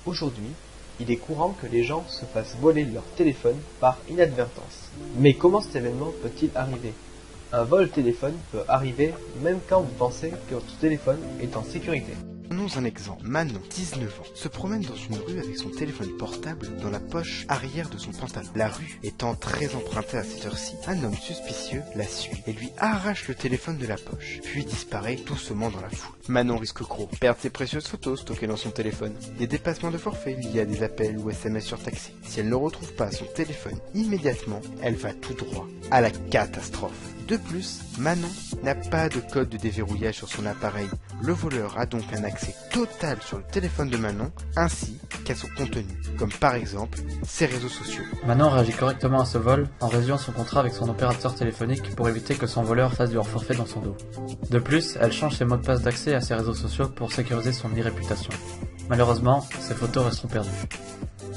Aujourd'hui, il est courant que les gens se fassent voler leur téléphone par inadvertance. Mais comment cet événement peut-il arriver? Un vol téléphone peut arriver même quand vous pensez que votre téléphone est en sécurité. Prenons un exemple. Manon, 19 ans, se promène dans une rue avec son téléphone portable dans la poche arrière de son pantalon. La rue étant très empruntée à cette heure-ci, un homme suspicieux la suit et lui arrache le téléphone de la poche, puis disparaît doucement dans la foule. Manon risque gros, perdre ses précieuses photos stockées dans son téléphone, des dépassements de forfait liés à des appels ou SMS surtaxés. Si elle ne retrouve pas son téléphone immédiatement, elle va tout droit à la catastrophe. De plus, Manon n'a pas de code de déverrouillage sur son appareil. Le voleur a donc un accès total sur le téléphone de Manon, ainsi qu'à son contenu, comme par exemple ses réseaux sociaux. Manon réagit correctement à ce vol en résiliant son contrat avec son opérateur téléphonique pour éviter que son voleur fasse du hors-forfait dans son dos. De plus, elle change ses mots de passe d'accès à ses réseaux sociaux pour sécuriser son e-réputation. Malheureusement, ses photos resteront perdues.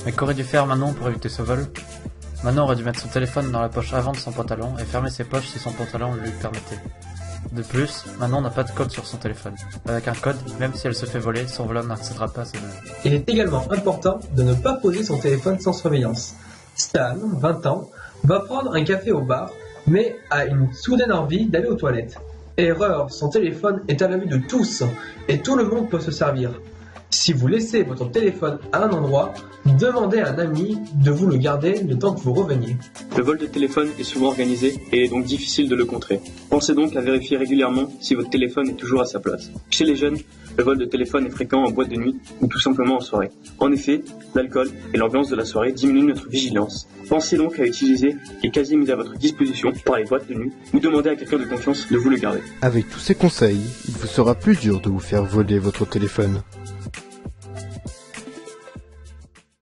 Mais qu'aurait dû faire Manon pour éviter ce vol ? Manon aurait dû mettre son téléphone dans la poche avant de son pantalon et fermer ses poches si son pantalon le lui permettait. De plus, Manon n'a pas de code sur son téléphone. Avec un code, même si elle se fait voler, son voleur n'accédera pas à ses données. Il est également important de ne pas poser son téléphone sans surveillance. Stan, 20 ans, va prendre un café au bar, mais a une soudaine envie d'aller aux toilettes. Erreur, son téléphone est à la vue de tous, et tout le monde peut se servir. Si vous laissez votre téléphone à un endroit, demandez à un ami de vous le garder le temps que vous reveniez. Le vol de téléphone est souvent organisé et il est donc difficile de le contrer. Pensez donc à vérifier régulièrement si votre téléphone est toujours à sa place. Chez les jeunes, le vol de téléphone est fréquent en boîte de nuit ou tout simplement en soirée. En effet, l'alcool et l'ambiance de la soirée diminuent notre vigilance. Pensez donc à utiliser les casiers mis à votre disposition par les boîtes de nuit ou demandez à quelqu'un de confiance de vous le garder. Avec tous ces conseils, il vous sera plus dur de vous faire voler votre téléphone.